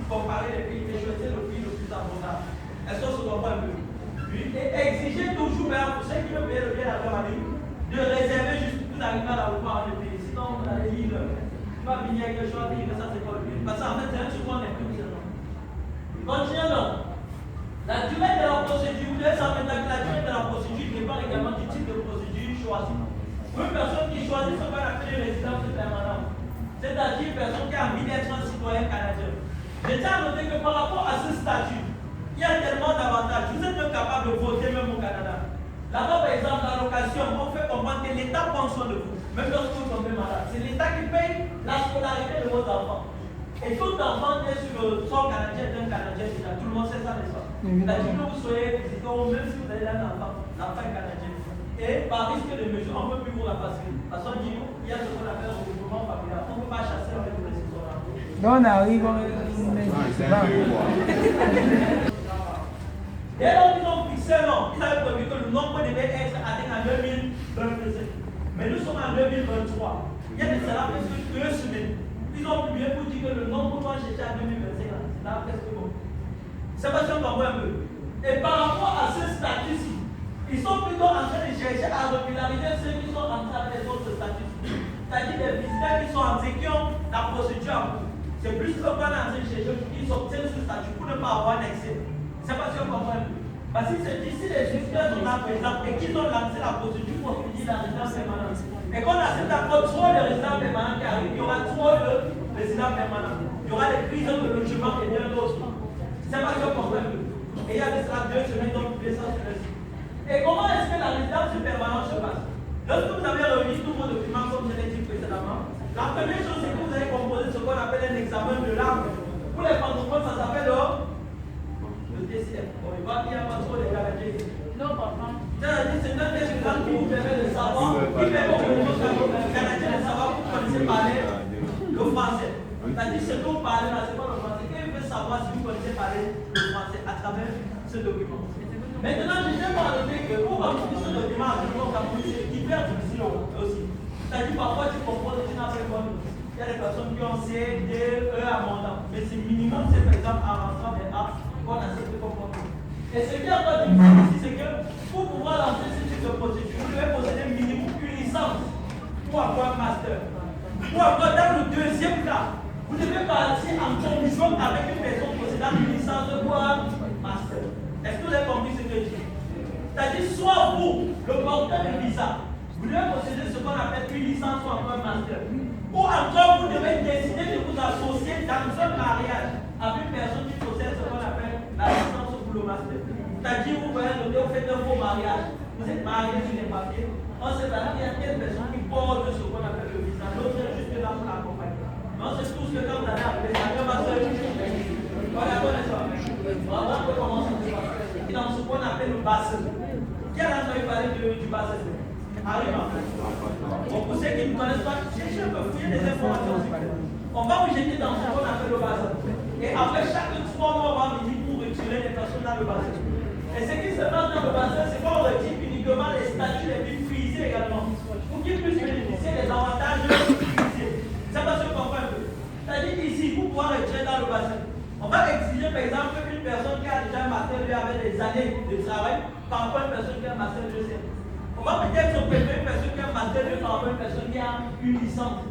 comparer les pays, et choisir le pays le plus abordable. Est-ce qu'on se comprend un peu? Oui. Et exiger toujours, pour ceux qui veulent payer le bien à leur ami, de réserver juste pour arriver à la voir le pays. Sinon, on a des livres. Tu vas venir avec quelque chose, dire que ça, c'est pas le but. Parce qu'en fait, c'est un truc qu'on est plus seulement. Continuons donc. La durée de la procédure, vous devez savoir que la durée de la procédure dépend également du type de procédure choisie. Pour une personne qui choisit ce qu'on appelle une résidence permanente, c'est-à-dire une personne qui a envie d'être un citoyen canadien. Je tiens à noter que par rapport à ce statut, il y a tellement d'avantages. Vous êtes même capable de voter même au Canada. Là-bas, par exemple, l'allocation, on fait comprendre que l'État prend soin de vous, même lorsque vous tombez malade. C'est l'État qui paye la scolarité de vos enfants. Et tout enfant qui est sur le sol canadien d'un Canadien, déjà, tout le monde sait ça, n'est-ce pas? C'est-à-dire que vous soyez visiteur, même si vous avez un enfant est canadien. Et par risque de mesure, on ne peut plus vous la passer. Parce qu'on dit, il y a ce qu'on appelle le regroupement familial. On ne peut pas chasser avec les citoyens. Donc on arrive, Et donc, ils ont fixé un nom. Ils avaient prévu que le nombre devait être atteint en 2025. Mais nous sommes en 2023. Il y a de cela presque 2 semaines. Ils ont publié pour dire que le nombre doit chercher en 2025. C'est là presque bon. C'est parce qu'on comprend un peu. Et par rapport à ce statut-ci, ils sont plutôt en train de chercher à régulariser ceux qui sont en train des autres statuts. C'est-à-dire des visiteurs qui sont en train, qui ont la procédure en cours. C'est plus que qu'on est en train de chercher pour qu'ils obtiennent ce statut pour ne pas avoir d'excès. C'est parce qu'on comprend un peu. Parce que si les visiteurs sont là, par exemple, et qu'ils ont lancé la procédure pour obtenir la résidence permanente, et qu'on accepte encore trop de résidents permanents qui arrivent, il y aura trop de résidents permanents. Il y aura des crises de logement et bien d'autres. C'est parce qu'on comprend un peu. Et il y a de cela 2 semaines, donc publié ça sur le site. Et comment est-ce que la résidence permanente se passe? Lorsque vous avez réuni tous vos documents, comme je l'ai dit précédemment, la première chose, c'est que vous allez composer ce qu'on appelle un examen de langue. Pour les francophones, ça s'appelle le TCF. Bon, il va qu'il n'y a pas trop de Canadiens ici. Non, papa. C'est un test de langue qui vous permet de savoir, qui permet aux Canadiens de savoir que vous connaissez parler le français. C'est-à-dire ce que vous parlez là, c'est pas le français. Quelqu'un veut savoir si vous connaissez parler le français à travers ce document. Maintenant, je tiens à noter que pour remplir ce document à c'est hyper difficile aussi. C'est-à-dire parfois tu composes et tu n'as pas le bon. Il y a des personnes qui ont C, D, E à montant. Mais c'est minimum, c'est par exemple en rentrant des A qu'on accepte comme compose. Et ce qui est encore difficile ici, c'est que pour pouvoir lancer ce type de procédure, vous devez posséder minimum une licence pour avoir un master. Ou encore dans le deuxième cas, vous devez partir en condition avec une personne possédant une licence pour un master. Est-ce que vous avez compris ce que je dis? C'est-à-dire, soit vous, le porteur de visa, vous devez posséder ce qu'on appelle une licence ou encore un master. Ou encore, vous devez décider de vous associer dans un mariage avec une personne qui possède ce qu'on appelle la licence ou le master. C'est-à-dire, vous voyez, vous faites un faux mariage, vous êtes marié sur les papiers, on sait pas qu'il y a quelle personne qui porte ce qu'on appelle le visa, l'autre est juste là pour l'accompagner. Non, c'est tout ce que quand vous allez appeler, ça va se faire. Voilà, on peut commencer dans ce qu'on appelle le bassin. Qui a entendu parler du bassin? Arrive. Bon, pour ceux qui ne connaissent pas, cherchez un peu, fouiller des informations. On va vous jeter dans ce qu'on appelle le bassin. Et après chaque 3 mois, on va venir pour retirer les personnes dans le bassin. Et ce qui se passe dans le bassin, c'est qu'on retire uniquement les statuts les plus frisés également. Pour qu'ils puissent bénéficier des avantages frisés. Ça va se comprendre un peu. C'est-à-dire qu'ici, pour pouvoir retirer dans le bassin, on va exiger par exemple qu'une personne qui a déjà un master 2 avec des années de travail par rapport à une personne qui a un master 2. On va peut-être préférer une personne qui a un master 2 par rapport à une personne qui a une licence.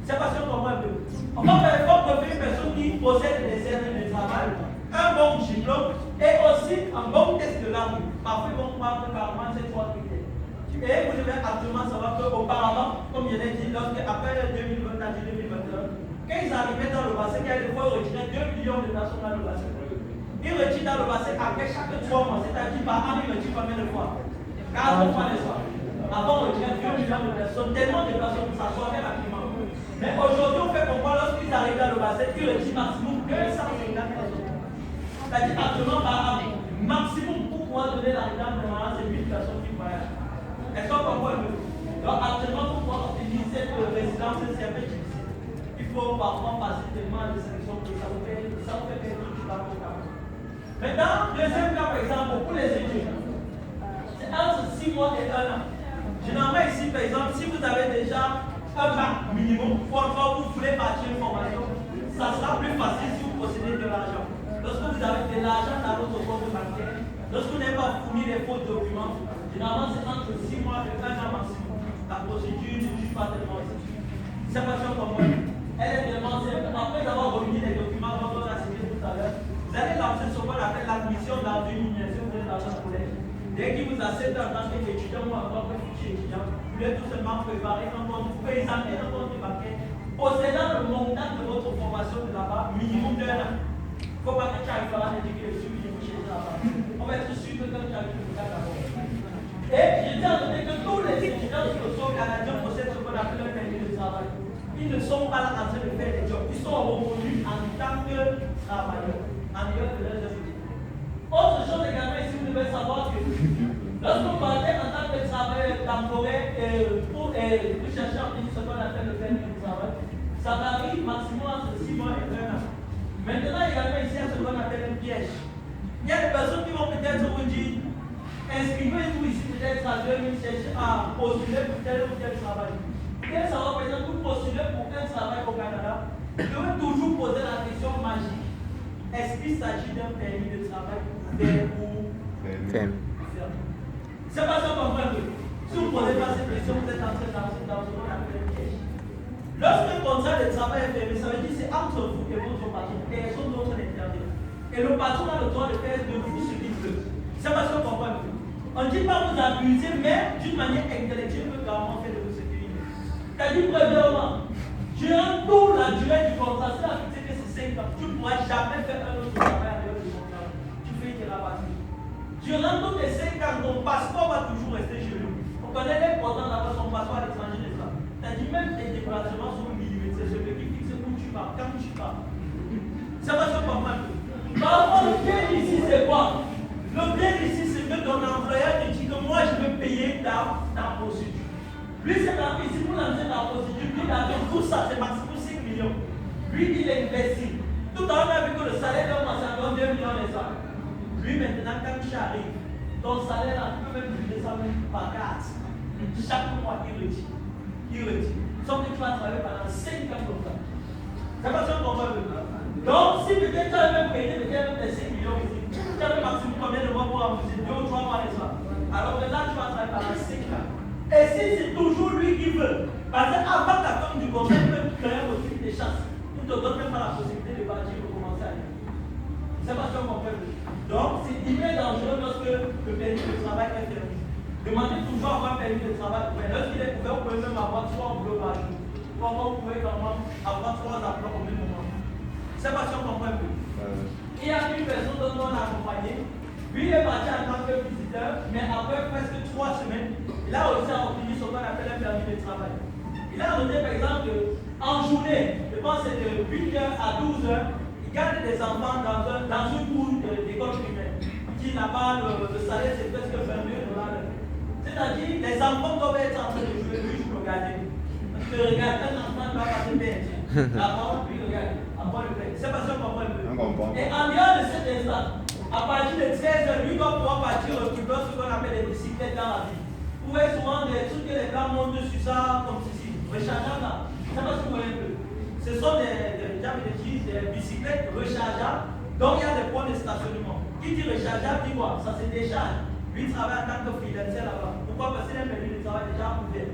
C'est parce qu'on comprend un peu. On va préférer une personne qui possède des années de travail, un bon diplôme et aussi un bon test de langue. Parfois, ils vont prendre carrément ces 3 critères. Et vous devez absolument savoir qu'auparavant, comme je l'ai dit, après 2021, quand ils arrivaient dans le bassin, il y a des fois retirer 2 millions de personnes dans le bassin. Ils retirent dans le bassin après chaque 3 mois, c'est-à-dire par an, ils retirent combien de fois? 4 fois les soirs. Avant, on retirait 2 millions de personnes, tellement de personnes que ça soit très rapidement. Mais aujourd'hui, on fait comprendre, lorsqu'ils arrivent dans le bassin, ils retirent maximum 250 personnes. C'est-à-dire actuellement par an, maximum pour pouvoir donner la résidence permanente, c'est 8 personnes qui voyagent. Est-ce qu'on comprend un peu? Donc actuellement, pour pouvoir obtenir cette résidence, c'est un peu difficile. Il faut parfois passer tellement de sélection que ça vous fait perdre tout dans vos cas. Maintenant, deuxième cas, par exemple, pour les étudiants, c'est entre 6 mois et 1 an. Généralement, ici, par exemple, si vous avez déjà un bac minimum, ou encore vous voulez partir une formation, ça sera plus facile si vous possédez de l'argent. l'argent dans votre compte bancaire, lorsque vous n'avez pas fourni les faux documents, généralement c'est entre 6 mois et 1 an maximum. La procédure ne juge pas tellement ici. C'est pas sûr comme moi. Elle est tellement simple. Après avoir remis les documents dont on a cité tout à l'heure, vous allez lancer ce qu'on appelle l'admission dans une université ou dans un collège. Dès qu'il vous accepte en tant qu'étudiant ou en tant que futur étudiant, vous devez tout simplement préparer un compte, présenter un compte bancaire possédant le montant de votre formation de là-bas, minimum d'1 an. Il ne faut pas que tu arrives là et dire que je suis venu chez là-bas. On va être sûr que quand tu arrives, tu vas d'abord. Et je tiens à noter que tous les étudiants qui sont canadiens possèdent ce qu'on appelle un permis de travail. Ils ne sont pas là en train de faire des jobs. Ils sont reconnus en tant que travailleurs, en dehors de leurs études. Autre chose également ici, vous devez savoir que lorsqu'on parlait en tant que travailleur temporaire pour chercher en plus ce qu'on appelle le permis de travail, ça varie maximum entre 6 mois et 1 an. Maintenant, également ici, il y a ce qu'on appelle un piège. Il y a des personnes qui vont peut-être vous dire, inscrivez-vous ici peut-être à 2000 chercher à postuler pour tel ou tel travail. Quel savoir, par exemple, pour postuler pour un travail au Canada, vous devez toujours poser la question magique. Est-ce qu'il s'agit d'un permis de travail ouvert ou fermé? C'est pas ça qu'on comprend. Si vous ne posez pas cette question, vous êtes en train d'entrer dans ce qu'on appelle un piège. Lorsqu'un contrat de travail est fermé, ça veut dire que c'est entre vous et votre patron. Personne d'autre n'intervient. Et le patron a le droit de faire de vous ce qu'il veut. C'est pas ça qu'on comprend. On ne dit pas vous abuser, mais d'une manière intellectuelle, il peut carrément faire de vous ce qu'il veut. C'est-à-dire, premièrement, durant toute la durée du contrat, c'est la fixé que c'est 5 ans, tu ne pourras jamais faire un autre travail avec le contrat. Tu fais une rabattu. Durant tous les 5 ans, ton passeport va toujours rester chez nous. On connaît l'important d'avoir son passeport à l'étranger, n'est-ce pas? C'est-à-dire, même tes déplacements sont millimétrés. C'est celui qui fixe où tu pars, quand tu pars. Ça va se comprendre. Par contre, le bien ici, c'est quoi? Le bien ici, c'est que ton employeur te dit que moi, je veux payer ta procédure. Lui, c'est marqué ici pour lancer la procédure. Lui, il a fait tout ça, c'est maximum 5 millions. Lui, il est imbécile. Tout à l'heure, on a vu que le salaire d'un mois, c'est environ 2 millions les ans. Lui, maintenant, quand tu arrives, ton salaire, là, tu peux même diviser ça par 4. Chaque mois, il retire. Sauf que tu vas travailler pendant 5 ans comme ça. C'est pas ça qu'on va le faire. Donc, si peut-être tu as même payé peut-être des 5 millions ici, tu as même maximum combien de mois pour amuser? 2 ou 3 mois les soirs. Alors que là, tu vas travailler pendant 5 ans. Et si c'est toujours lui qui veut, parce qu'avant la fin du contrat, il peut créer un refus de chasse. Il ne te donne même pas la possibilité de partir pour commencer à aller. C'est pas ça qu'on peut. Donc, c'est hyper dangereux lorsque le permis de travail est fermé. Demandez toujours à avoir un permis de travail. Mais lorsqu'il est ouvert, vous pouvez même avoir 3 boulots par jour. Comment vous pouvez vraiment avoir 3 emplois au même moment. C'est pas ça qu'on peut. Il y a une personne dont on a accompagné. Lui, il est parti en tant que visiteur, mais après presque 3 semaines, il a aussi obtenu ce qu'on appelle un permis de travail. Il a noté par exemple en journée, je pense que c'est de 8h à 12h, il garde des enfants dans une cour d'école primaire. Il dit là-bas, le salaire c'est presque 22 $. C'est-à-dire, les enfants doivent être en train de jouer, lui je peux regarder. Parce que regarde, un enfant doit passer bien. D'abord, puis regarde, après le père. C'est pas ça qu'on peut. Et en dehors de cet instant, à partir de 13h, lui doit pouvoir partir occuper ce qu'on appelle les bicyclettes dans la ville. Vous voyez souvent des trucs que les gars montent sur ça, comme ceci, rechargeables là. Ça va se voir un peu. Ce sont des bicyclettes rechargeables, donc il y a des points de stationnement. Qui dit rechargeable dit quoi? Ça se décharge. Lui travaille en tant que freelancer là-bas. Pourquoi? Parce qu'il a un permis de travail déjà ouvert.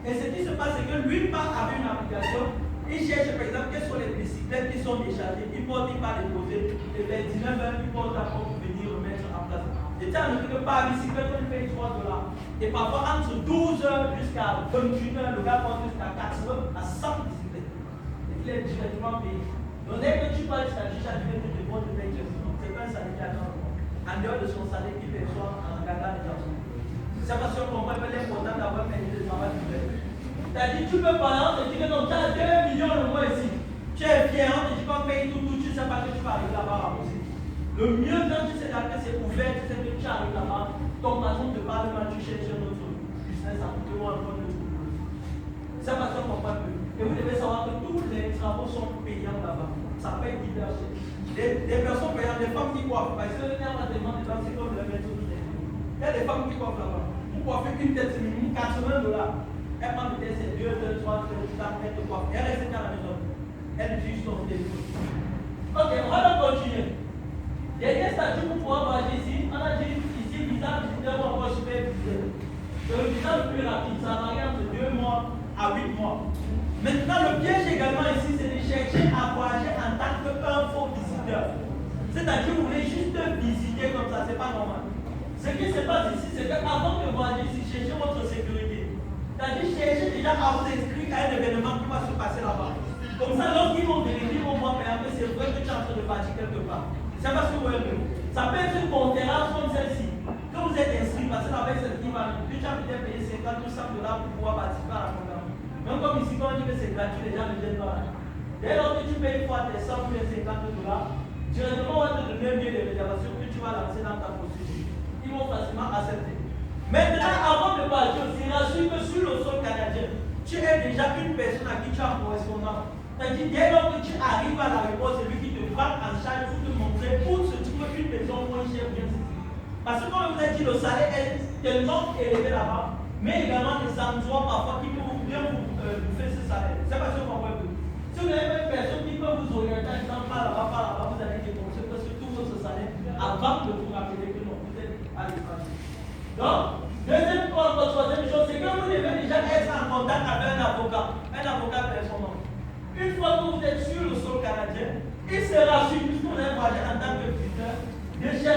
Et ce qui se passe, c'est que lui part avec une application. Il cherche par exemple quelles sont les bicyclettes qui sont déchargées. Il porte, il va les poser. Et vers 19h, il porte d'abord pour venir remettre en place. Et tu as noté que par bicyclette, on paye $3. Et parfois, entre 12h jusqu'à 21h, le gars porte jusqu'à 80 à 100 bicyclettes. Et il est directement payé. Donc dès que tu parles de statut, chaque fois que tu portes, tu payes. C'est pas un salaire qui attend. En dehors de son salaire qu'il perçoit en regardant les gens. C'est parce qu'on comprend l'important d'avoir un permis de travail ouvert. C'est-à-dire, tu peux par exemple te dire que tu as 2 millions le mois ici. Tu es fier, on te dit qu'on paye tout, tu ne sais pas que tu vas arriver là-bas à poser. Le mieux quand tu sais que c'est ouvert, tu sais que tu arrives là-bas, ton patron te parle, tu cherches un autre business à tout le monde. C'est parce qu'on comprend peu. Et vous devez savoir que tous les travaux sont payants là-bas. Ça paye divers. Des personnes payantes, des femmes qui coiffent, parce que le nerf de demande de c'est comme le mettre au pied. Il y a des femmes qui coiffent là-bas. Pour coiffer une tête, c'est minimum $80. Elle prend peut-être ses 2, 3, 4, elle te coiffe. Elle reste à la maison. Elle utilise son téléphone. Ok, on va donc continuer. Dernière statuts pour pouvoir voyager ici. On a dit ici, visa visiteur ou encore super visiteur. Le visa le plus rapide, ça varie entre 2 mois à 8 mois. Maintenant, le piège également ici, c'est de chercher à voyager en tant qu'un faux visiteur. C'est-à-dire, vous voulez juste visiter comme ça, c'est pas normal. Ce qui se passe ici, c'est qu'avant de voyager ici, cherchez votre sécurité. C'est-à-dire, cherchez déjà à vous inscrire à un événement qui va se passer là-bas. Comme ça, lorsqu'ils vont vérifier, ils vont voir que c'est vrai que tu es en train de partir quelque part. C'est parce que vous voyez. Ça peut être une conférence comme celle-ci. Quand vous êtes inscrit, parce que là-bas, c'est qui va tu as peut-être payé 50 ou 100 dollars pour pouvoir participer à la conférence. Même comme ici, quand on dit que c'est gratuit, les gens ne viennent pas là. Dès lors que tu payes une fois tes 100 ou 50 dollars, directement, on va te donner un billet de réservation que tu vas lancer dans ta procédure. Ils vont facilement accepter. Maintenant, avant de partir aussi, rassure que sur le sol canadien, tu es déjà une personne à qui tu as un correspondant. C'est-à-dire, dès lors que tu arrives à l'aéroport, c'est lui qui te prend en charge pour te montrer où se trouve une maison moins chère bien située. Parce que comme je vous ai dit, le salaire est tellement élevé là-bas, mais également des endroits parfois qui peuvent bien vous bouffer ce salaire. C'est parce que vous comprenez. Si vous avez une personne qui peut vous orienter en disant pas là-bas, vous allez dépenser presque tout votre salaire avant de vous rappeler que non, vous êtes à l'étranger. Donc, troisième chose, c'est que vous devez déjà être en contact avec un avocat personnel. Une fois que vous êtes sur le sol canadien, il sera suffisant, puisque vous allez voyager en tant que visiteur, de chercher